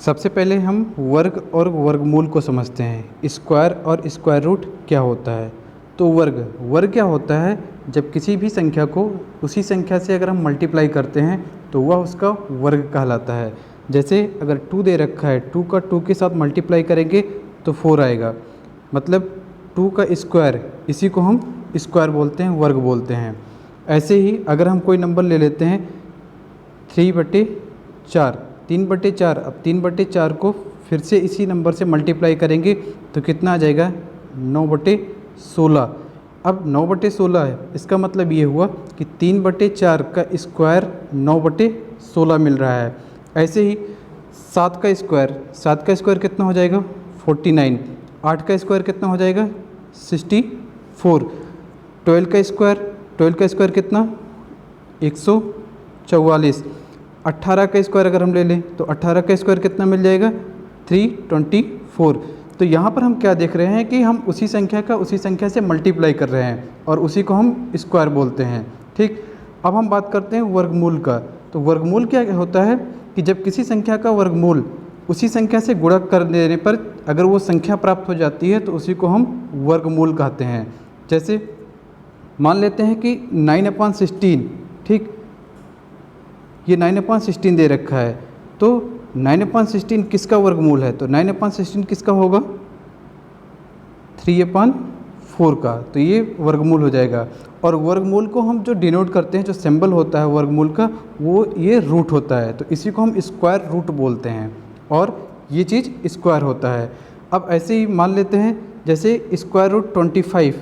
सबसे पहले हम वर्ग और वर्गमूल को समझते हैं। स्क्वायर और स्क्वायर रूट क्या होता है। तो वर्ग क्या होता है, जब किसी भी संख्या को उसी संख्या से अगर हम मल्टीप्लाई करते हैं तो वह उसका वर्ग कहलाता है। जैसे अगर 2 दे रखा है, 2 का 2 के साथ मल्टीप्लाई करेंगे तो 4 आएगा, मतलब 2 का स्क्वायर, इसी को हम स्क्वायर बोलते हैं, वर्ग बोलते हैं। ऐसे ही अगर हम कोई नंबर ले लेते हैं 3/4, 3/4, अब 3/4 को फिर से इसी नंबर से मल्टीप्लाई करेंगे तो कितना आ जाएगा, 9/16। अब 9/16 है, इसका मतलब ये हुआ कि 3/4 का स्क्वायर 9/16 मिल रहा है। ऐसे ही 7 का स्क्वायर कितना हो जाएगा, 49। 8 का स्क्वायर कितना हो जाएगा, 64। 12 का स्क्वायर कितना, 144। 18 का स्क्वायर अगर हम ले लें तो 18 का स्क्वायर कितना मिल जाएगा, 324। तो यहाँ पर हम क्या देख रहे हैं कि हम उसी संख्या का उसी संख्या से मल्टीप्लाई कर रहे हैं और उसी को हम स्क्वायर बोलते हैं। ठीक, अब हम बात करते हैं वर्गमूल का। तो वर्गमूल क्या होता है कि जब किसी संख्या का वर्गमूल उसी संख्या से गुणा कर देने पर अगर वो संख्या प्राप्त हो जाती है तो उसी को हम वर्गमूल कहते हैं। जैसे मान लेते हैं कि 9/16, ठीक, ये 9/16 दे रखा है, तो 9/16 किसका वर्गमूल है, तो 9/16 किसका होगा, 3/4 का, तो ये वर्गमूल हो जाएगा। और वर्गमूल को हम जो डिनोट करते हैं, जो सिंबल होता है वर्गमूल का, वो ये रूट होता है, तो इसी को हम स्क्वायर रूट बोलते हैं और ये चीज़ स्क्वायर होता है। अब ऐसे ही मान लेते हैं जैसे स्क्वायर रूट 25,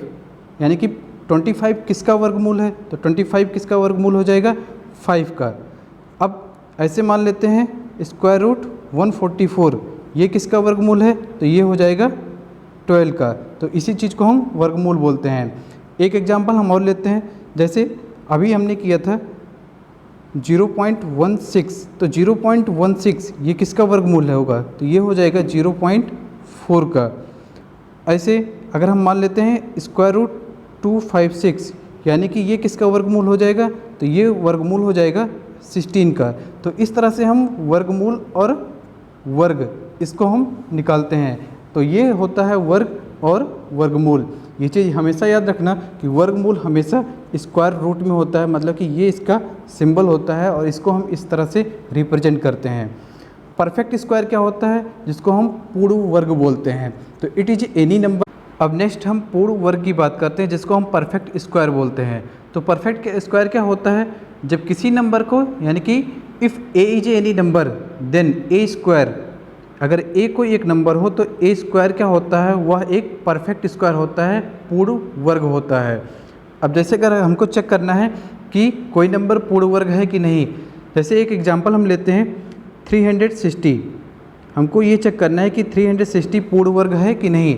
यानी कि 25 किसका वर्गमूल है, तो 25 किसका वर्गमूल हो जाएगा, 5 का। अब ऐसे मान लेते हैं स्क्वायर रूट 144, ये किसका वर्गमूल है, तो ये हो जाएगा 12 का, तो इसी चीज़ को हम वर्गमूल बोलते हैं। एक एग्जांपल हम और लेते हैं, जैसे अभी हमने किया था 0.16, तो 0.16 ये किसका वर्गमूल होगा, तो ये हो जाएगा 0.4 का। ऐसे अगर हम मान लेते हैं स्क्वायर रूट 256, यानी कि ये किसका वर्गमूल हो जाएगा, तो ये वर्गमूल हो जाएगा 16 का। तो इस तरह से हम वर्गमूल और वर्ग इसको हम निकालते हैं। तो ये होता है वर्ग और वर्गमूल। ये चीज़ हमेशा याद रखना कि वर्गमूल हमेशा स्क्वायर रूट में होता है, मतलब कि ये इसका सिंबल होता है और इसको हम इस तरह से रिप्रेजेंट करते हैं। परफेक्ट स्क्वायर क्या होता है, जिसको हम पूर्ण वर्ग बोलते हैं, तो इट इज एनी नंबर। अब नेक्स्ट हम पूर्ण वर्ग की बात करते हैं, जिसको हम परफेक्ट स्क्वायर बोलते हैं। तो परफेक्ट स्क्वायर क्या होता है, जब किसी नंबर को, यानी कि if a is any number then a square, अगर ए कोई एक नंबर हो तो ए स्क्वायर क्या होता है, वह एक परफेक्ट स्क्वायर होता है, पूर्ण वर्ग होता है। अब जैसे अगर हमको चेक करना है कि कोई नंबर पूर्ण वर्ग है कि नहीं, जैसे एक एग्जांपल हम लेते हैं 360, हमको ये चेक करना है कि 360 पूर्ण वर्ग है कि नहीं।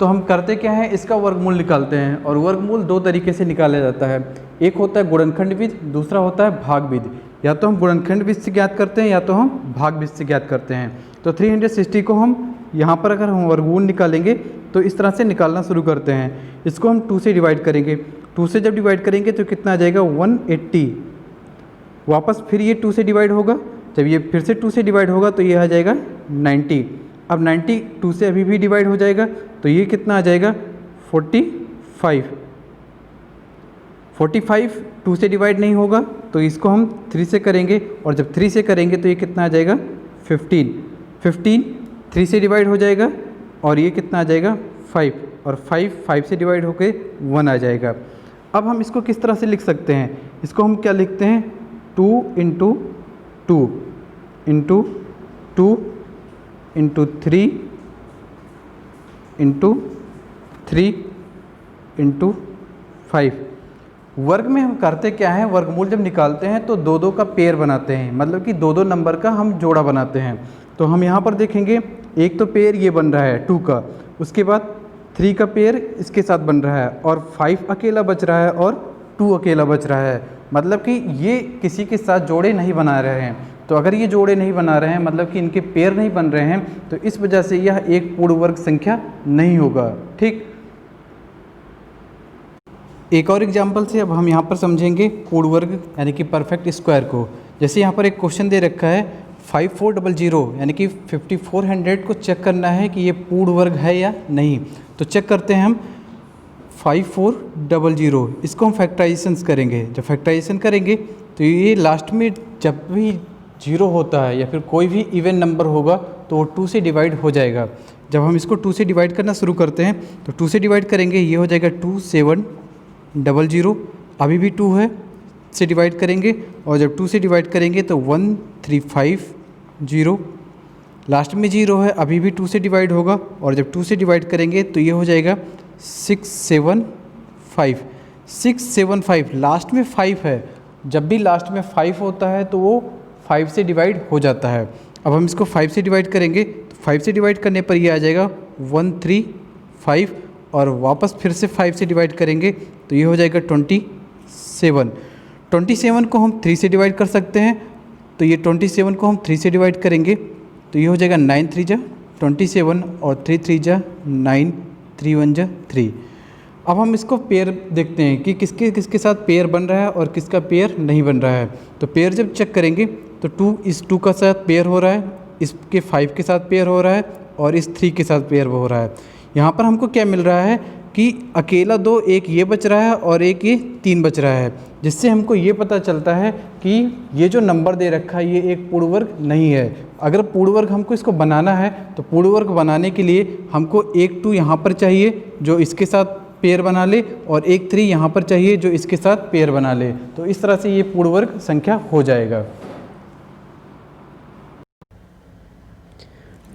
तो हम करते क्या है, इसका वर्गमूल निकालते हैं, और वर्गमूल दो तरीके से निकाला जाता है। एक होता है गुणनखंड विधि, दूसरा होता है भाग विधि। या तो हम गुणनखंड विधि से ज्ञात करते हैं या तो हम भाग विधि से ज्ञात करते हैं। तो 360 को हम यहाँ पर अगर हम वर्गमूल निकालेंगे तो इस तरह से निकालना शुरू करते हैं। इसको हम 2 से डिवाइड करेंगे, 2 से जब डिवाइड करेंगे तो कितना आ जाएगा, 180। वापस फिर ये 2 से डिवाइड होगा, जब ये फिर से 2 से डिवाइड होगा तो ये आ जाएगा 90। अब 90 2 से अभी भी डिवाइड हो जाएगा तो ये कितना आ जाएगा, 45। 45 2 से डिवाइड नहीं होगा तो इसको हम 3 से करेंगे, और जब 3 से करेंगे तो ये कितना आ जाएगा, 15। 15 3 से डिवाइड हो जाएगा और ये कितना आ जाएगा, 5, और 5 से डिवाइड होकर 1 आ जाएगा। अब हम इसको किस तरह से लिख सकते हैं, इसको हम क्या लिखते हैं, 2 × 2 × 2 × 3 × 3 × 5। वर्ग में हम करते क्या है, वर्गमूल जब निकालते हैं तो 2-2 का पेयर बनाते हैं, मतलब कि 2-2 नंबर का हम जोड़ा बनाते हैं। तो हम यहाँ पर देखेंगे एक तो पेयर ये बन रहा है 2 का, उसके बाद 3 का पेयर इसके साथ बन रहा है, और 5 अकेला बच रहा है और 2 अकेला बच रहा है, मतलब कि ये किसी के साथ जोड़े नहीं बना रहे हैं। तो अगर ये जोड़े नहीं बना रहे हैं, मतलब कि इनके पेयर नहीं बन रहे हैं, तो इस वजह से यह एक पूर्ण वर्ग संख्या नहीं होगा। ठीक, एक और एग्जांपल से अब हम यहाँ पर समझेंगे पूर्ण वर्ग यानी कि परफेक्ट स्क्वायर को। जैसे यहाँ पर एक क्वेश्चन दे रखा है 5400 यानी कि 5400 को चेक करना है कि ये पूर्ण वर्ग है या नहीं। तो चेक करते हैं हम 5400, इसको हम फैक्टराइजेशन करेंगे। जब फैक्टराइजेशन करेंगे तो ये लास्ट में जब भी 0 होता है या फिर कोई भी इवन नंबर होगा तो वो 2 से डिवाइड हो जाएगा। जब हम इसको 2 से डिवाइड करना शुरू करते हैं तो 2 से डिवाइड करेंगे, ये हो जाएगा 2700, अभी भी 2 है, से डिवाइड करेंगे और जब 2 से डिवाइड करेंगे तो 1350, लास्ट में 0 है, अभी भी 2 से डिवाइड होगा और जब 2 से डिवाइड करेंगे तो ये हो जाएगा 675, लास्ट में 5 है। जब भी लास्ट में 5 होता है तो वो 5 से डिवाइड हो जाता है। अब हम इसको 5 से डिवाइड करेंगे तो 5 से डिवाइड करने पर ये आ जाएगा 135 और वापस फिर से 5 से डिवाइड करेंगे तो ये हो जाएगा 27 को हम 3 से डिवाइड कर सकते हैं। तो ये 27 को हम 3 से डिवाइड करेंगे तो ये हो जाएगा 9 3 जा 27 और 3 3 जा 9, 3 1 जा 3। अब हम इसको पेयर देखते हैं कि किसके किसके साथ पेयर बन रहा है और किसका पेयर नहीं बन रहा है। तो पेयर जब चेक करेंगे तो 2 इस 2 का साथ पेयर हो रहा है, इसके 5 के साथ पेयर हो रहा है और इस 3 के साथ पेयर हो रहा है। यहाँ पर हमको क्या मिल रहा है कि अकेला 2, एक ये बच रहा है और एक ये 3 बच रहा है, जिससे हमको ये पता चलता है कि ये जो नंबर दे रखा है ये एक पूर्ण वर्ग नहीं है। अगर पूर्ण वर्ग हमको इसको बनाना है तो पूर्ण वर्ग बनाने के लिए हमको एक 2 यहाँ पर चाहिए जो इसके साथ पेयर बना ले और एक 3 यहाँ पर चाहिए जो इसके साथ पेयर बना ले। तो इस तरह से ये पूर्ण वर्ग संख्या हो जाएगा।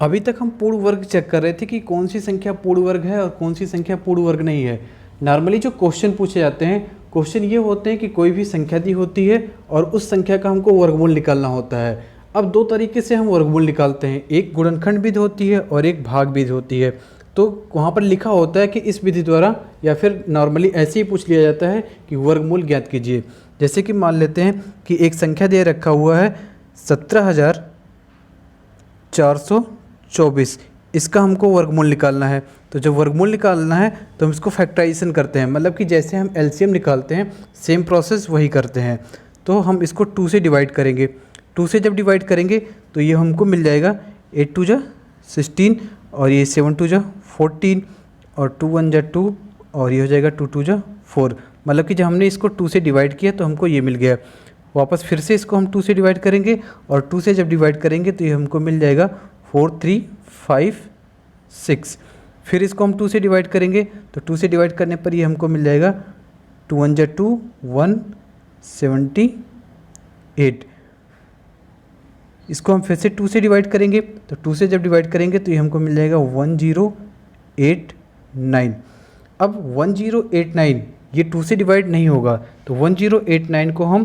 अभी तक हम पूर्ण वर्ग चेक कर रहे थे कि कौन सी संख्या पूर्ण वर्ग है और कौन सी संख्या पूर्ण वर्ग नहीं है। नॉर्मली जो क्वेश्चन पूछे जाते हैं, क्वेश्चन ये होते हैं कि कोई भी संख्या दी होती है और उस संख्या का हमको वर्गमूल निकालना होता है। अब 2 तरीके से हम वर्गमूल निकालते हैं, एक गुणनखंड विधि होती है और एक भाग विधि होती है। तो वहाँ पर लिखा होता है कि इस विधि द्वारा, या फिर नॉर्मली ऐसे ही पूछ लिया जाता है कि वर्गमूल ज्ञात कीजिए। जैसे कि मान लेते हैं कि एक संख्या दे रखा हुआ है 17,424, इसका हमको वर्गमूल निकालना है। तो जब वर्गमूल निकालना है तो हम इसको फैक्टराइजेशन करते हैं, मतलब कि जैसे हम एलसीएम निकालते हैं सेम प्रोसेस वही करते हैं। तो हम इसको 2 से डिवाइड करेंगे, 2 से जब डिवाइड करेंगे तो ये हमको मिल जाएगा 8 2 जा 16 और ये 7 2 जा 14 और 2 1 जा 2 और ये हो जाएगा 2 2 जा 4। मतलब कि जब हमने इसको 2 से डिवाइड किया तो हमको ये मिल गया। वापस फिर से इसको हम 2 से डिवाइड करेंगे और 2 से जब डिवाइड करेंगे तो ये हमको मिल जाएगा 4 3 5 6। फिर इसको हम 2 से डिवाइड करेंगे तो 2 से डिवाइड करने पर ये हमको मिल जाएगा 2 1 जा 2 178। इसको हम फिर से 2 से डिवाइड करेंगे तो 2 से जब डिवाइड करेंगे तो ये हमको मिल जाएगा 1089। अब 1089 ये 2 से डिवाइड नहीं होगा तो 1089 को हम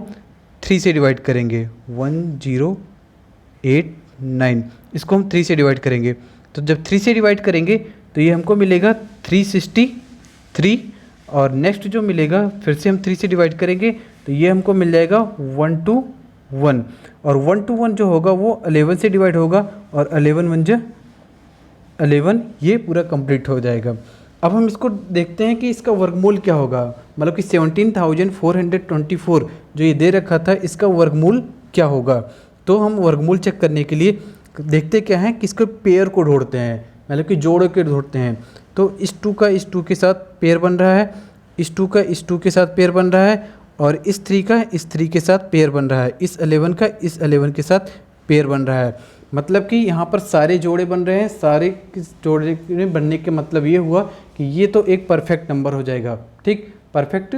3 से डिवाइड करेंगे, 1089 इसको हम 3 से डिवाइड करेंगे। तो जब 3 से डिवाइड करेंगे तो ये हमको मिलेगा 363 और नेक्स्ट जो मिलेगा फिर से हम 3 से डिवाइड करेंगे तो ये हमको मिल जाएगा 121 और 121 जो होगा वो 11 से डिवाइड होगा और 11 1 जा 11, ये पूरा कंप्लीट हो जाएगा। अब हम इसको देखते हैं कि इसका वर्गमूल क्या होगा, मतलब कि 17,424 जो ये दे रखा था इसका वर्गमूल क्या होगा। तो हम वर्गमूल चेक करने के लिए देखते क्या हैं कि इसको पेयर को ढूंढते हैं, मतलब कि जोड़ के ढूंढते हैं। तो इस 2 का इस 2 के साथ पेयर बन रहा है, इस 2 का इस 2 के साथ पेयर बन रहा है और इस 3 का इस 3 के साथ पेयर बन रहा है, इस 11 का इस 11 के साथ पेयर बन रहा है। मतलब कि यहाँ पर सारे जोड़े बन रहे हैं, सारे जोड़े बनने के मतलब ये हुआ कि ये तो एक परफेक्ट नंबर हो जाएगा। ठीक, परफेक्ट।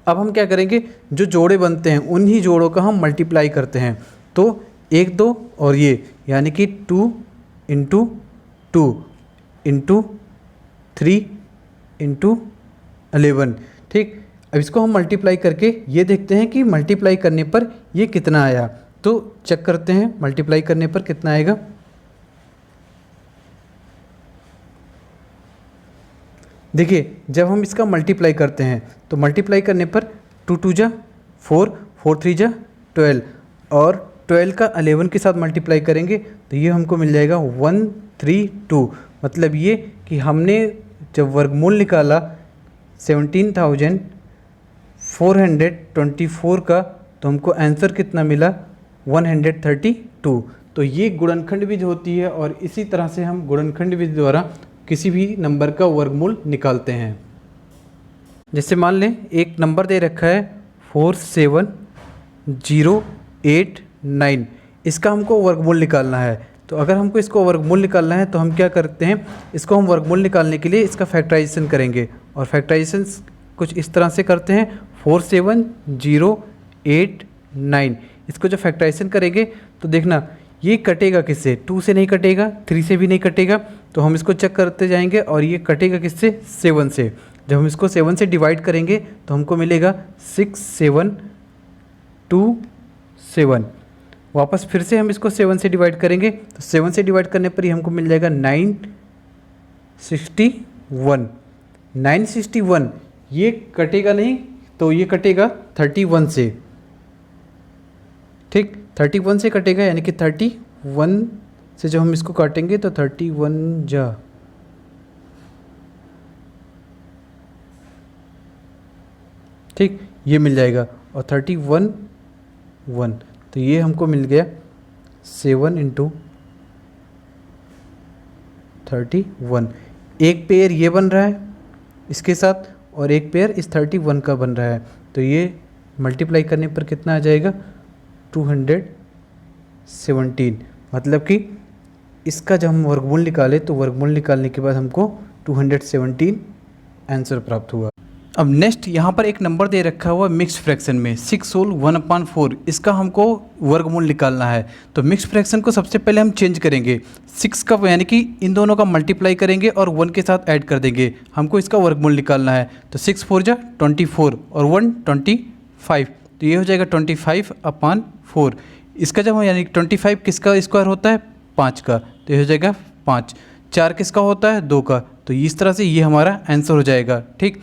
अब हम क्या करेंगे, जो जोड़े बनते हैं उन्हीं जोड़ों का हम मल्टीप्लाई करते हैं। तो 1 2 और ये यानी कि 2 इंटू 2 इंटू 3 इंटू 11। ठीक, अब इसको हम मल्टीप्लाई करके ये देखते हैं कि मल्टीप्लाई करने पर ये कितना आया। तो चेक करते हैं मल्टीप्लाई करने पर कितना आएगा। देखिए जब हम इसका मल्टीप्लाई करते हैं तो मल्टीप्लाई करने पर 2 2 जा 4, 4 3 जा 12 और 12 का 11 के साथ मल्टीप्लाई करेंगे तो ये हमको मिल जाएगा 132। मतलब ये कि हमने जब वर्गमूल निकाला 17,424 का तो हमको आंसर कितना मिला 132। तो ये गुणनखंड विधि होती है और इसी तरह से हम गुणनखंड विधि द्वारा किसी भी नंबर का वर्गमूल निकालते हैं। जैसे मान लें एक नंबर दे रखा है 47089, इसका हमको वर्गमूल निकालना है। तो अगर हमको इसको वर्गमूल निकालना है तो हम क्या करते हैं, इसको हम वर्गमूल निकालने के लिए इसका फैक्टराइजेशन करेंगे और फैक्टराइजेशन कुछ इस तरह से करते हैं 47089। इसको जब फैक्टराइजेशन करेंगे तो देखना ये कटेगा किससे, 2 से नहीं कटेगा, 3 से भी नहीं कटेगा, तो हम इसको चेक करते जाएंगे और ये कटेगा किससे, 7 से। जब हम इसको 7 से डिवाइड करेंगे तो हमको मिलेगा 6727। वापस फिर से हम इसको 7 से डिवाइड करेंगे तो 7 से डिवाइड करने पर ही हमको मिल जाएगा 961। 961 ये कटेगा नहीं तो ये कटेगा 31 से, ठीक, 31 से कटेगा, यानी कि 31 से जब हम इसको काटेंगे तो 31 जा, ठीक, ये मिल जाएगा और 31 1, तो ये हमको मिल गया 7 × 31। एक पेयर ये बन रहा है इसके साथ और एक पेयर इस 31 का बन रहा है, तो ये मल्टीप्लाई करने पर कितना आ जाएगा 217। मतलब कि इसका जब हम वर्गमूल निकाले तो वर्गमूल निकालने के बाद हमको 217 आंसर प्राप्त हुआ। अब नेक्स्ट यहाँ पर एक नंबर दे रखा हुआ मिक्स फ्रैक्शन में 6 होल 1/4, इसका हमको वर्गमूल निकालना है। तो मिक्स फ्रैक्शन को सबसे पहले हम चेंज करेंगे, 6 का यानी कि इन दोनों का मल्टीप्लाई करेंगे और 1 के साथ ऐड कर देंगे, हमको इसका वर्गमूल निकालना है। तो 6 4 जा 24 और 1 25, तो ये हो जाएगा 25/4। इसका जब यानी 25 किसका स्क्वायर होता है, 5 का, तो ये हो जाएगा 5। 4 किसका होता है, 2 का, तो इस तरह से ये हमारा आंसर हो जाएगा। ठीक,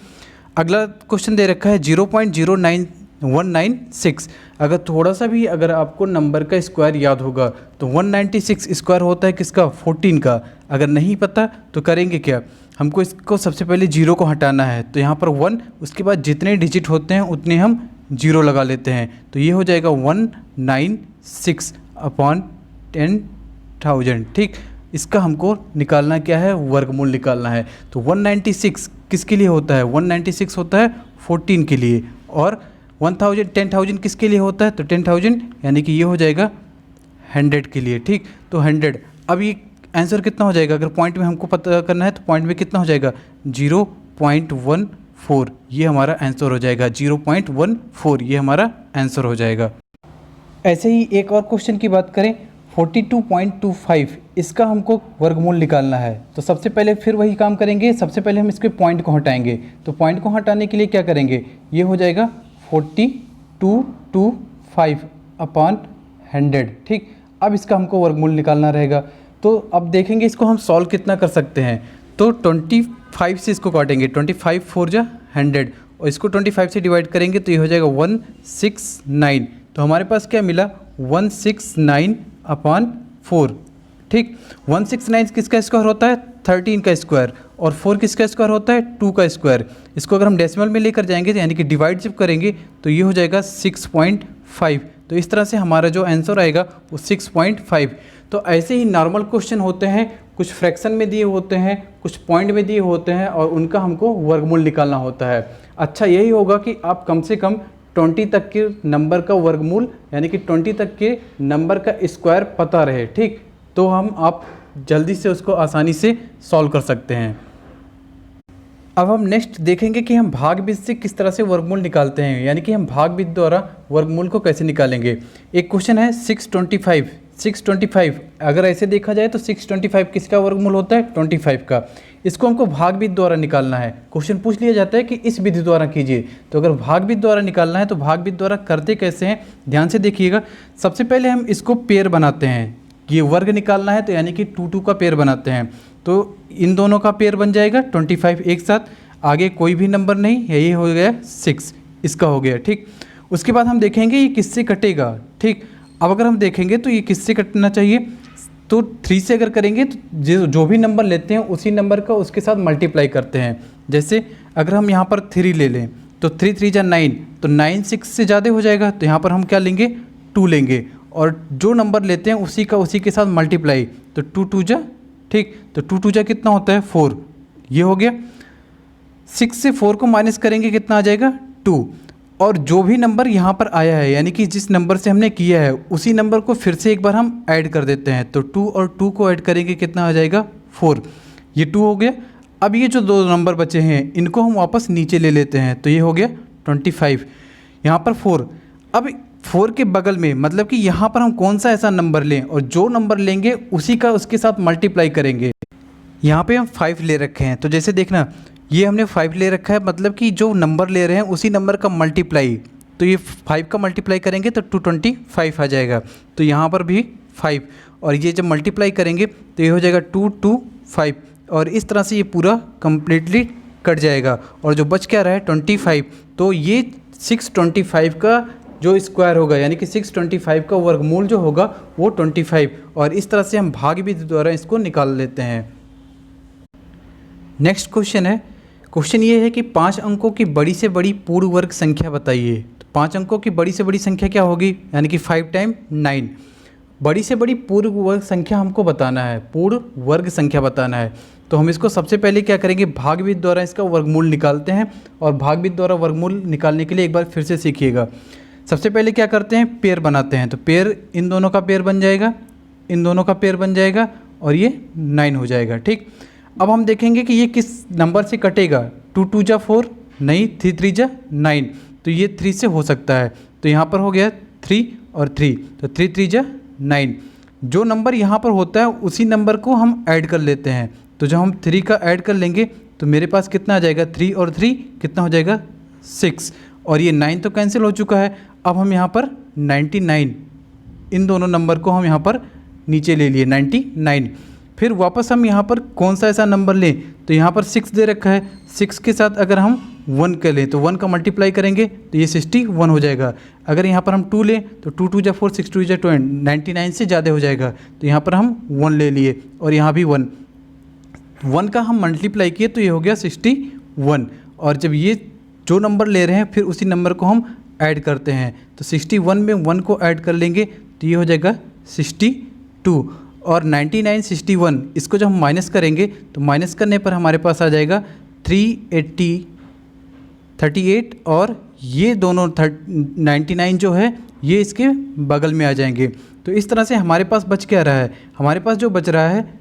अगला क्वेश्चन दे रखा है 0.09196। अगर थोड़ा सा भी अगर आपको नंबर का स्क्वायर याद होगा तो 196 स्क्वायर होता है किसका, 14 का। अगर नहीं पता तो करेंगे क्या, हमको इसको सबसे पहले 0 को हटाना है, तो यहाँ पर 1, उसके बाद जितने डिजिट होते हैं उतने हम 0 लगा लेते हैं, तो ये हो जाएगा 196/10,000। ठीक, इसका हमको निकालना क्या है, वर्गमूल निकालना है। तो 196 किसके लिए होता है, 196 होता है 14 के लिए, और 10,000 किसके लिए होता है, तो 10,000 यानी कि ये हो जाएगा 100 के लिए। ठीक, तो 100। अब ये आंसर कितना हो जाएगा, अगर पॉइंट में हमको पता करना है तो पॉइंट में कितना हो जाएगा, 0.14, ये हमारा आंसर हो जाएगा। 0.14 ये हमारा आंसर हो जाएगा। ऐसे ही एक और क्वेश्चन की बात करें 42.25, इसका हमको वर्गमूल निकालना है। तो सबसे पहले फिर वही काम करेंगे, सबसे पहले हम इसके पॉइंट को हटाएंगे। तो पॉइंट को हटाने के लिए क्या करेंगे, ये हो जाएगा 4225/100। ठीक, अब इसका हमको वर्गमूल निकालना रहेगा। तो अब देखेंगे इसको हम सॉल्व कितना कर सकते हैं। तो 25 से इसको काटेंगे, 25 4 जा 100, और इसको 25 से डिवाइड करेंगे तो ये हो जाएगा 169। तो हमारे पास क्या मिला, 169/4। ठीक, 169 किसका स्क्वायर होता है, 13 का स्क्वायर, और 4 किसका स्क्वायर होता है, 2 का स्क्वायर। इसको अगर हम डेसिमल में लेकर जाएंगे यानी कि डिवाइड जब करेंगे तो ये हो जाएगा 6.5। तो इस तरह से हमारा जो आंसर आएगा वो 6.5। तो ऐसे ही नॉर्मल क्वेश्चन होते हैं, कुछ फ्रैक्शन में दिए होते हैं, कुछ पॉइंट में दिए होते हैं, और उनका हमको वर्गमूल निकालना होता है। अच्छा यही होगा कि आप कम से कम 20 तक के नंबर का वर्गमूल यानी कि 20 तक के नंबर का स्क्वायर पता रहे। ठीक, तो आप जल्दी से उसको आसानी से सॉल्व कर सकते हैं। अब हम नेक्स्ट देखेंगे कि हम भागबिज से किस तरह से वर्गमूल निकालते हैं, यानी कि हम भागबिज द्वारा वर्गमूल को कैसे निकालेंगे। एक क्वेश्चन है 625 अगर ऐसे देखा जाए तो 625 किसका वर्गमूल होता है, 25 का। इसको हमको भागबिज द्वारा निकालना है। क्वेश्चन पूछ लिया जाता है कि इस विधि द्वारा कीजिए, तो अगर भागबिज द्वारा निकालना है तो भागबिज द्वारा करते कैसे हैं, ध्यान से देखिएगा। सबसे पहले हम इसको पेयर बनाते हैं, ये वर्ग निकालना है तो यानी कि 2 का पेयर बनाते हैं। तो इन दोनों का पेयर बन जाएगा 25 एक साथ, आगे कोई भी नंबर नहीं, यही हो गया 6, इसका हो गया। ठीक, उसके बाद हम देखेंगे ये किससे कटेगा। ठीक, अब अगर हम देखेंगे तो ये किससे कटना चाहिए, तो 3 से अगर करेंगे तो जो भी नंबर लेते हैं उसी नंबर का उसके साथ मल्टीप्लाई करते हैं। जैसे अगर हम यहाँ पर 3 ले लें तो 3 3 जा 9, तो 9 6 से ज़्यादा हो जाएगा, तो यहाँ पर हम क्या लेंगे, 2 लेंगे, और जो नंबर लेते हैं उसी के साथ मल्टीप्लाई, तो 2 2 जा, ठीक, तो 2 2 जा कितना होता है 4, ये हो गया। 6 से 4 को माइनस करेंगे कितना आ जाएगा 2, और जो भी नंबर यहाँ पर आया है यानी कि जिस नंबर से हमने किया है उसी नंबर को फिर से एक बार हम ऐड कर देते हैं, तो 2 और 2 को ऐड करेंगे कितना आ जाएगा 4, ये 2 हो गया। अब ये जो 2 नंबर बचे हैं इनको हम वापस नीचे ले लेते हैं, तो ये हो गया 25, यहाँ पर 4। अब 4 के बगल में मतलब कि यहाँ पर हम कौन सा ऐसा नंबर लें, और जो नंबर लेंगे उसी का उसके साथ मल्टीप्लाई करेंगे। यहाँ पे हम 5 ले रखे हैं, तो जैसे देखना ये हमने 5 ले रखा है, मतलब कि जो नंबर ले रहे हैं उसी नंबर का मल्टीप्लाई, तो ये 5 का मल्टीप्लाई करेंगे तो 225 आ जाएगा, तो यहाँ पर भी 5, और ये जब मल्टीप्लाई करेंगे तो ये हो जाएगा 225, और इस तरह से ये पूरा कंप्लीटली कट जाएगा, और जो बच क्या रहा है 25, तो ये 625 का जो स्क्वायर होगा यानी कि 625 का वर्गमूल जो होगा वो 25, और इस तरह से हम भाग भी द्वारा इसको निकाल लेते हैं। नेक्स्ट क्वेश्चन है, क्वेश्चन ये है कि 5 अंकों की बड़ी से बड़ी पूर्ण वर्ग संख्या बताइए। तो 5 अंकों की बड़ी से बड़ी संख्या क्या होगी, यानी कि 5 टाइम 9, बड़ी से बड़ी पूर्ण वर्ग संख्या हमको बताना है, पूर्ण वर्ग संख्या बताना है। तो हम इसको सबसे पहले क्या करेंगे, भागविद द्वारा इसका वर्गमूल निकालते हैं, और भागविद द्वारा वर्गमूल निकालने के लिए एक बार फिर से सीखिएगा। सबसे पहले क्या करते हैं, पेयर बनाते हैं, तो पेयर इन दोनों का पेयर बन जाएगा, इन दोनों का पेयर बन जाएगा, और ये 9 हो जाएगा, ठीक। अब हम देखेंगे कि ये किस नंबर से कटेगा, 2 2 जा 4 नहीं, 3 3 जा 9, तो ये 3 से हो सकता है, तो यहाँ पर हो गया 3 और 3, तो 3 3 जा 9। जो नंबर यहाँ पर होता है उसी नंबर को हम ऐड कर लेते हैं, तो जब हम 3 का ऐड कर लेंगे तो मेरे पास कितना आ जाएगा, 3 और 3 कितना हो जाएगा 6, और ये 9 तो कैंसिल हो चुका है। अब हम यहाँ पर 99, इन दोनों नंबर को हम यहाँ पर नीचे ले लिए 99। फिर वापस हम यहाँ पर कौन सा ऐसा नंबर लें, तो यहाँ पर 6 दे रखा है, 6 के साथ अगर हम 1 कर लें तो 1 का मल्टीप्लाई करेंगे तो ये 61 हो जाएगा। अगर यहाँ पर हम 2 लें तो 2 2 जा 4, 6 2 जा 99 से ज़्यादा हो जाएगा, तो यहाँ पर हम 1 ले लिए, और यहाँ भी 1 का हम मल्टीप्लाई किए तो ये हो गया 61, और जब ये जो नंबर ले रहे हैं फिर उसी नंबर को हम ऐड करते हैं, तो 61 में 1 को ऐड कर लेंगे तो ये हो जाएगा 62, और 99 61 इसको जब हम माइनस करेंगे तो माइनस करने पर हमारे पास आ जाएगा 38, और ये दोनों 99 जो है ये इसके बगल में आ जाएंगे। तो इस तरह से हमारे पास बच क्या रहा है, हमारे पास जो बच रहा है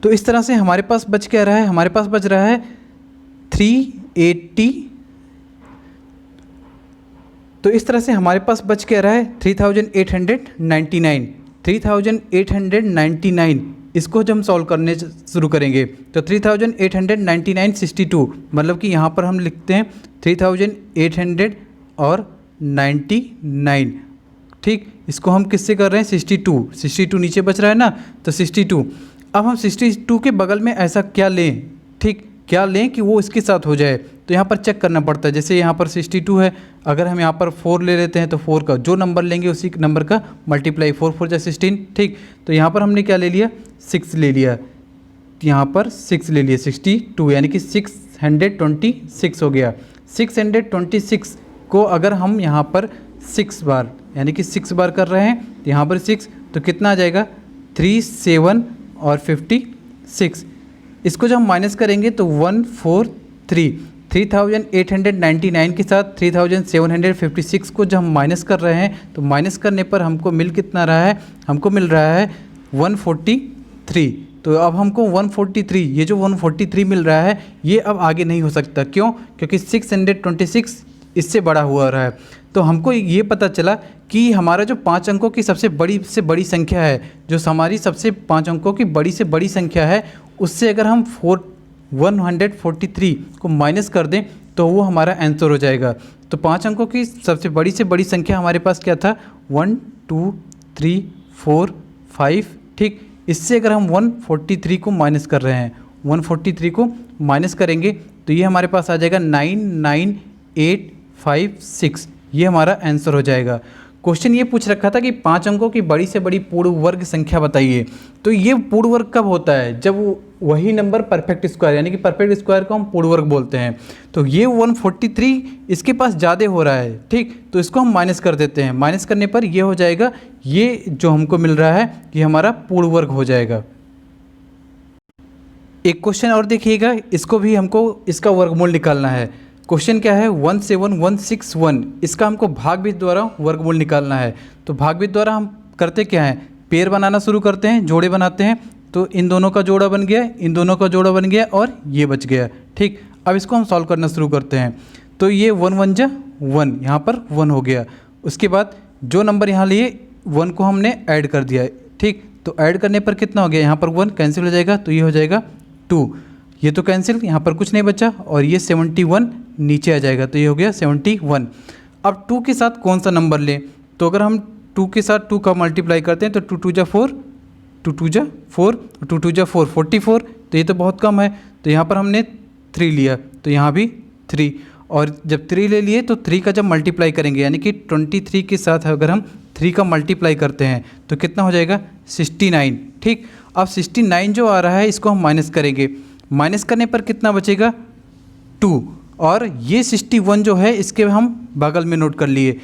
तो इस तरह से हमारे पास बच क्या रहा है, हमारे पास बच रहा है 380, तो इस तरह से हमारे पास बच क्या रहा है 3899। इसको जब हम सॉल्व करने शुरू करेंगे तो 3899 62, मतलब कि यहाँ पर हम लिखते हैं 3899, ठीक। इसको हम किससे कर रहे हैं 62 नीचे बच रहा है ना, तो 62। अब हम 62 के बगल में ऐसा क्या लें, ठीक, क्या लें कि वो इसके साथ हो जाए, तो यहाँ पर चेक करना पड़ता है। जैसे यहाँ पर 62 है, अगर हम यहाँ पर 4 ले लेते हैं तो 4 का जो नंबर लेंगे उसी नंबर का मल्टीप्लाई, 4 4 जा 16, ठीक। तो यहाँ पर हमने क्या ले लिया 6 ले लिया, यहाँ पर 6 ले लिया 62, यानी कि 626 हो गया। 626 को अगर हम यहाँ पर 6 बार यानी कि 6 बार कर रहे हैं तो यहाँ पर 6, तो कितना आ जाएगा 3 7 और 56। इसको जब हम माइनस करेंगे तो 143, 3899 के साथ 3756 को जब हम माइनस कर रहे हैं तो माइनस करने पर हमको मिल कितना रहा है, हमको मिल रहा है 143। तो अब हमको 143, ये जो 143 मिल रहा है ये अब आगे नहीं हो सकता, क्यों, क्योंकि 626 इससे बड़ा हुआ रहा है। तो हमको ये पता चला कि हमारा जो 5 अंकों की सबसे बड़ी संख्या है, जो हमारी सबसे 5 अंकों की बड़ी से बड़ी संख्या है, उससे अगर हम 143 को माइनस कर दें तो वो हमारा आंसर हो जाएगा। तो 5 अंकों की सबसे बड़ी संख्या हमारे पास क्या था 1 2 3 4 5, ठीक। इससे अगर हम 143 को माइनस कर रहे हैं, 143 को माइनस करेंगे तो ये हमारे पास आ जाएगा 99856, ये हमारा आंसर हो जाएगा। क्वेश्चन ये पूछ रखा था कि 5 अंकों की बड़ी से बड़ी पूर्ण वर्ग संख्या बताइए। तो ये पूर्ण वर्ग कब होता है? जब वही नंबर परफेक्ट स्क्वायर, यानी कि परफेक्ट स्क्वायर को हम पूर्ण वर्ग बोलते हैं। तो ये 143 इसके पास ज़्यादा हो रहा है, ठीक, तो इसको हम माइनस कर देते हैं। माइनस करने पर ये हो जाएगा, ये जो हमको मिल रहा है ये हमारा पूर्ण वर्ग हो जाएगा। एक क्वेश्चन और देखिएगा, इसको भी हमको इसका वर्गमूल निकालना है। क्वेश्चन क्या है? 17161, इसका हमको भागविध द्वारा वर्गमूल निकालना है। तो भागविध द्वारा हम करते क्या हैं, पेयर बनाना शुरू करते हैं, जोड़े बनाते हैं। तो इन दोनों का जोड़ा बन गया, इन दोनों का जोड़ा बन गया और ये बच गया, ठीक। अब इसको हम सॉल्व करना शुरू करते हैं। तो ये 1 1 जा 1, यहाँ पर 1 हो गया। उसके बाद जो नंबर यहाँ लिए 1 को हमने ऐड कर दिया, ठीक। तो ऐड करने पर कितना हो गया, यहाँ पर 1 कैंसिल हो जाएगा, तो ये हो जाएगा 2, ये तो कैंसिल, यहाँ पर कुछ नहीं बचा, और ये 71 नीचे आ जाएगा, तो ये हो गया 71। अब 2 के साथ कौन सा नंबर लें? तो अगर हम 2 के साथ 2 का मल्टीप्लाई करते हैं तो 2 2 जा 4, 2 2 जा 4, 2 2 जा 4, 44। तो ये तो बहुत कम है, तो यहाँ पर हमने 3 लिया, तो यहाँ भी 3, और जब 3 ले लिए तो 3 का जब मल्टीप्लाई करेंगे, यानी कि 23 के साथ अगर हम 3 का मल्टीप्लाई करते हैं तो कितना हो जाएगा, 69, ठीक। अब 69 जो आ रहा है इसको हम माइनस करेंगे, माइनस करने पर कितना बचेगा, 2, और ये 61 जो है इसके हम बगल में नोट कर लिए।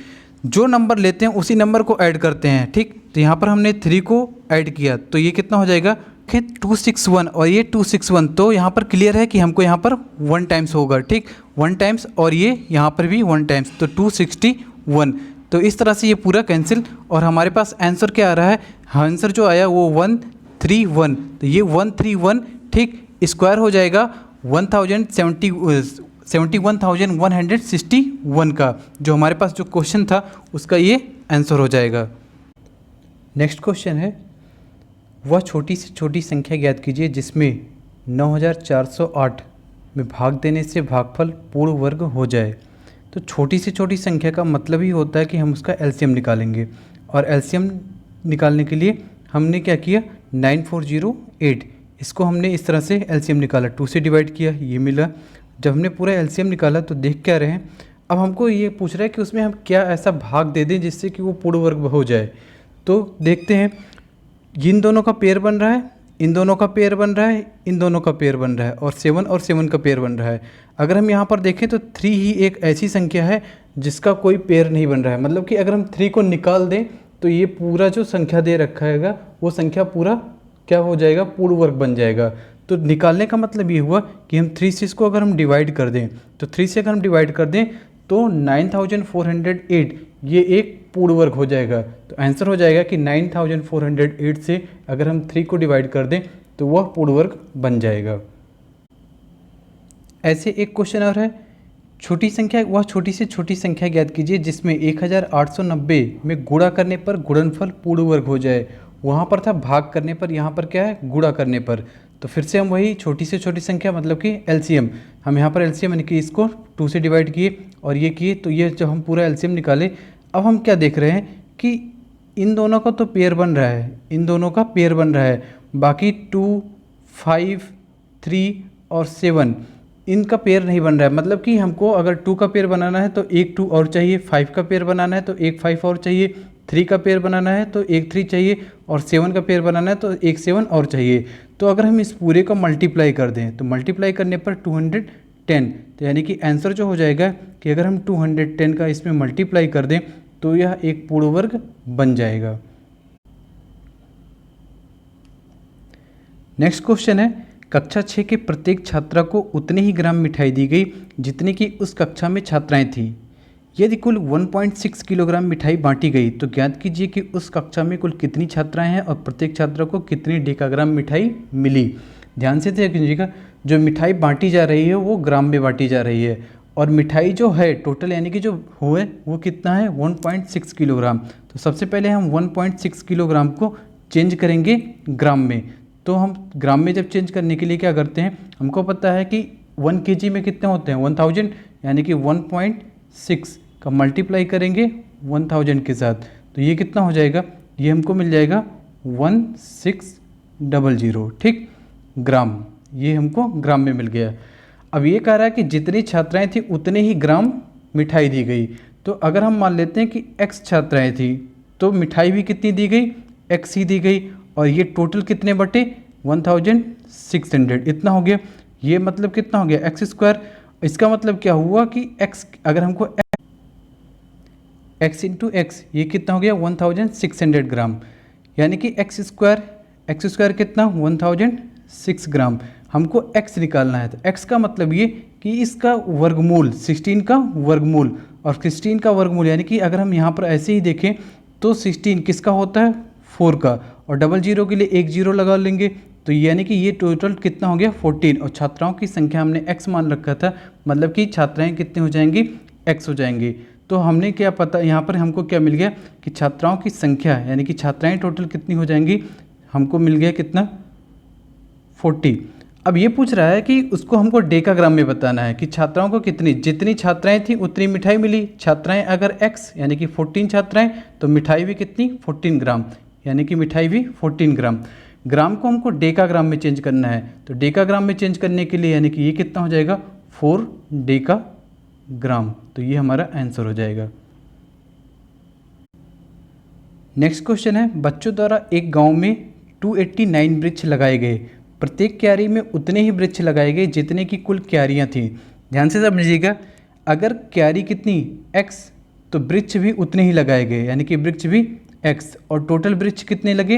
जो नंबर लेते हैं उसी नंबर को ऐड करते हैं, ठीक। तो यहाँ पर हमने 3 को ऐड किया, तो ये कितना हो जाएगा, 261, और ये 261, तो यहाँ पर क्लियर है कि हमको यहाँ पर 1 टाइम्स होगा, ठीक, 1 टाइम्स, और ये यहाँ पर भी 1 टाइम्स, तो 261। तो इस तरह से ये पूरा कैंसिल, और हमारे पास आंसर क्या आ रहा है, आंसर जो आया वो 131। तो ये 131, ठीक, स्क्वायर हो जाएगा 71,161 का, जो हमारे पास जो क्वेश्चन था उसका ये आंसर हो जाएगा। नेक्स्ट क्वेश्चन है, वह छोटी से छोटी संख्या ज्ञात कीजिए जिसमें 9408 में भाग देने से भागफल पूर्ण वर्ग हो जाए। तो छोटी से छोटी संख्या का मतलब ही होता है कि हम उसका एलसीएम निकालेंगे, और एलसीएम निकालने के लिए हमने क्या किया, 9408, इसको हमने इस तरह से एलसीएम निकाला, 2 से डिवाइड किया, ये मिला। जब हमने पूरा एलसीएम निकाला तो देख क्या रहे हैं, अब हमको ये पूछ रहा है कि उसमें हम क्या ऐसा भाग दे दें जिससे कि वो पूर्ण वर्ग हो जाए। तो देखते हैं, इन दोनों का पेयर बन रहा है, इन दोनों का पेयर बन रहा है, इन दोनों का पेयर बन रहा है, और 7 और 7 का पेयर बन रहा है। अगर हम यहाँ पर देखें तो 3 ही एक ऐसी संख्या है जिसका कोई पेयर नहीं बन रहा है, मतलब कि अगर हम 3 को निकाल दें तो ये पूरा जो संख्या दे रखा है वो संख्या पूरा क्या हो जाएगा, पूर्ण वर्ग बन जाएगा। तो निकालने का मतलब ये हुआ कि हम 3 से इसको अगर हम डिवाइड कर दें, तो 3 से अगर हम डिवाइड कर दें तो 9408 ये एक पूर्ण वर्ग हो जाएगा। तो आंसर हो जाएगा कि 9408 से अगर हम 3 को डिवाइड कर दें तो वह पूर्ण वर्ग बन जाएगा। ऐसे एक क्वेश्चन और है, छोटी संख्या, वह छोटी से छोटी संख्या ज्ञात कीजिए जिसमें 1890 में गुणा करने पर गुणनफल पूर्ण वर्ग हो जाए। वहाँ पर था भाग करने पर, यहाँ पर क्या है, गुणा करने पर। तो फिर से हम वही छोटी से छोटी संख्या मतलब कि एलसीएम, हम यहाँ पर एलसीएम यानी कि इसको 2 से डिवाइड किए और ये किए, तो ये जब हम पूरा एलसीएम निकाले, अब हम क्या देख रहे हैं कि इन दोनों का तो पेयर बन रहा है, इन दोनों का पेयर बन रहा है, बाकी 2, 5, 3 और 7 इनका पेयर नहीं बन रहा है। मतलब कि हमको अगर 2 का पेयर बनाना है तो एक 2 और चाहिए, 5 का पेयर बनाना है तो एक 5 और चाहिए, 3 का पेयर बनाना है तो एक 3 चाहिए, और 7 का पेयर बनाना है तो एक 7 और चाहिए। तो अगर हम इस पूरे का मल्टीप्लाई कर दें तो मल्टीप्लाई करने पर 210, तो यानी कि आंसर जो हो जाएगा कि अगर हम 210 का इसमें मल्टीप्लाई कर दें तो यह एक पूर्ण वर्ग बन जाएगा। नेक्स्ट क्वेश्चन है, कक्षा 6 के प्रत्येक छात्रा को उतने ही ग्राम मिठाई दी गई जितने की उस कक्षा में छात्राएं थीं। यदि कुल 1.6 किलोग्राम मिठाई बांटी गई तो ज्ञात कीजिए कि उस कक्षा में कुल कितनी छात्राएं हैं और प्रत्येक छात्रा को कितनी डेकाग्राम मिठाई मिली। ध्यान से देखिएगा, जो मिठाई बांटी जा रही है वो ग्राम में बांटी जा रही है, और मिठाई जो है टोटल यानी कि जो हुए वो कितना है, 1.6 किलोग्राम। तो सबसे पहले हम 1.6 किलोग्राम को चेंज करेंगे ग्राम में। तो हम ग्राम में जब चेंज करने के लिए क्या करते हैं, हमको पता है कि 1 kg में कितने होते हैं, 1000, यानी कि 1.6 का मल्टीप्लाई करेंगे 1000 के साथ, तो ये कितना हो जाएगा, ये हमको मिल जाएगा 1600, ठीक, ग्राम, ये हमको ग्राम में मिल गया। अब ये कह रहा है कि जितनी छात्राएं थी उतने ही ग्राम मिठाई दी गई, तो अगर हम मान लेते हैं कि x छात्राएं थी तो मिठाई भी कितनी दी गई, x ही दी गई, और ये टोटल कितने बटे 1600 इतना हो गया। ये मतलब कितना हो गया x स्क्वायर। इसका मतलब क्या हुआ कि x अगर हमको x इंटू एक्स ये कितना हो गया 1600 ग्राम, यानी कि x स्क्वायर कितना 1006 ग्राम। हमको x निकालना है, तो x का मतलब ये कि इसका वर्गमूल 16 का वर्गमूल, और 16 का वर्गमूल यानी कि अगर हम यहाँ पर ऐसे ही देखें तो 16 किसका होता है 4 का, और डबल जीरो के लिए एक जीरो लगा लेंगे, तो यानी कि ये टोटल कितना हो गया 14, और छात्राओं की संख्या हमने x मान रखा था, मतलब कि छात्राएं कितनी हो जाएंगी x हो जाएंगी। तो हमने क्या पता यहाँ पर हमको क्या मिल गया कि छात्राओं की संख्या यानी कि छात्राएं टोटल कितनी हो जाएंगी, हमको मिल गया कितना 40। अब ये पूछ रहा है कि उसको हमको डेकाग्राम में बताना है कि छात्राओं को जितनी छात्राएं थी उतनी मिठाई मिली। छात्राएं अगर x यानी कि 14 छात्राएं तो मिठाई भी कितनी 14 ग्राम, यानी कि मिठाई भी 14 ग्राम। ग्राम को हमको डेकाग्राम में चेंज करना है, तो डेकाग्राम में चेंज करने के लिए यानी कि ये कितना हो जाएगा 4 डेकाग्राम, तो ये हमारा आंसर हो जाएगा। नेक्स्ट क्वेश्चन है, बच्चों द्वारा एक गांव में 289 वृक्ष लगाए गए, प्रत्येक क्यारी में उतने ही वृक्ष लगाए गए जितने की कुल क्यारियां थीं। ध्यान से समझिएगा, अगर क्यारी कितनी x तो वृक्ष भी उतने ही लगाए गए, यानी कि वृक्ष भी x, और टोटल वृक्ष कितने लगे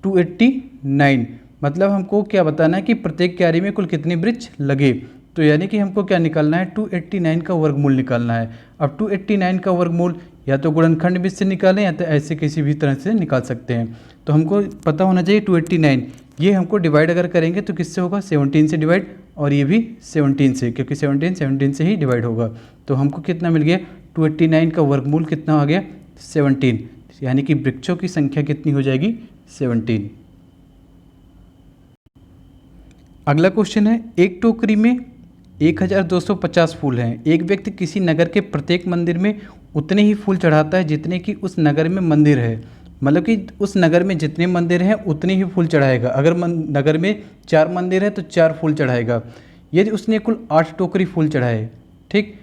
289। मतलब हमको क्या बताना है कि प्रत्येक क्यारी में कुल कितने वृक्ष लगे, तो यानी कि हमको क्या निकालना है 289 का वर्गमूल निकालना है। अब 289 का वर्गमूल या तो गुणनखंड विधि से निकालें या तो ऐसे किसी भी तरह से निकाल सकते हैं। तो हमको पता होना चाहिए 289, ये हमको डिवाइड अगर करेंगे तो किससे होगा 17 से डिवाइड, और ये भी 17 से, क्योंकि 17 से ही डिवाइड होगा। तो हमको कितना मिल गया 289 का वर्गमूल कितना आ गया 17, यानी कि वृक्षों की संख्या कितनी हो जाएगी 17। अगला क्वेश्चन है, एक टोकरी में 1250 फूल हैं। एक व्यक्ति किसी नगर के प्रत्येक मंदिर में उतने ही फूल चढ़ाता है जितने कि उस नगर में मंदिर है, मतलब कि उस नगर में जितने मंदिर हैं उतने ही फूल चढ़ाएगा। अगर नगर में 4 मंदिर है तो 4 फूल चढ़ाएगा। यदि उसने कुल 8 टोकरी फूल चढ़ाए, ठीक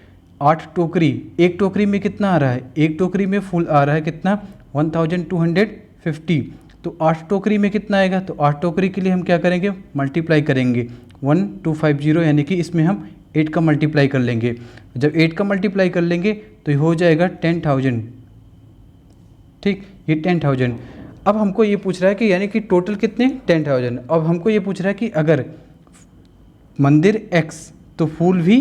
8 टोकरी, एक टोकरी में कितना आ रहा है, एक टोकरी में फूल आ रहा है कितना 1250, तो 8 टोकरी में कितना आएगा, तो 8 टोकरी के लिए हम क्या करेंगे मल्टीप्लाई करेंगे 1250, यानी कि इसमें हम 8 का मल्टीप्लाई कर लेंगे। जब 8 का मल्टीप्लाई कर लेंगे तो ये हो जाएगा 10,000, ठीक ये 10,000। अब हमको ये पूछ रहा है कि यानी कि टोटल कितने 10,000। अब हमको ये पूछ रहा है कि अगर मंदिर x तो फूल भी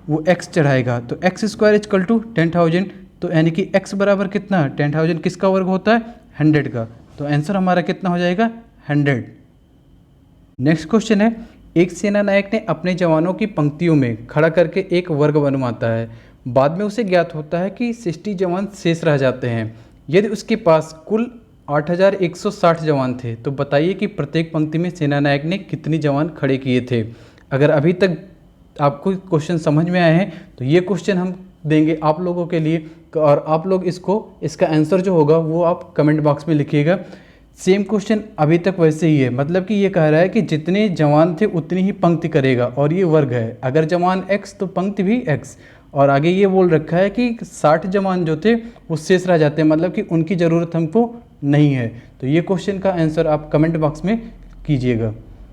वो x चढ़ाएगा, तो x स्क्वायर इक्वल टू 10,000, तो यानी कि x बराबर कितना 10,000 किसका वर्ग होता है 100 का, तो आंसर हमारा कितना हो जाएगा 100। नेक्स्ट क्वेश्चन है, एक सेना नायक ने अपने जवानों की पंक्तियों में खड़ा करके एक वर्ग बनवाता है। बाद में उसे ज्ञात होता है कि 60 जवान शेष रह जाते हैं। यदि उसके पास कुल 8,160 जवान थे तो बताइए कि प्रत्येक पंक्ति में सेना नायक ने कितने जवान खड़े किए थे। अगर अभी तक आपको क्वेश्चन समझ में आए हैं तो ये क्वेश्चन हम देंगे आप लोगों के लिए, और आप लोग इसका आंसर जो होगा वो आप कमेंट बॉक्स में लिखिएगा। सेम क्वेश्चन अभी तक वैसे ही है, मतलब कि ये कह रहा है कि जितने जवान थे उतनी ही पंक्ति करेगा, और ये वर्ग है। अगर जवान x तो पंक्ति भी x, और आगे ये बोल रखा है कि 60 जवान जो थे वो शेष रह जाते हैं, मतलब कि उनकी ज़रूरत हमको नहीं है। तो ये क्वेश्चन का आंसर आप कमेंट बॉक्स में कीजिएगा।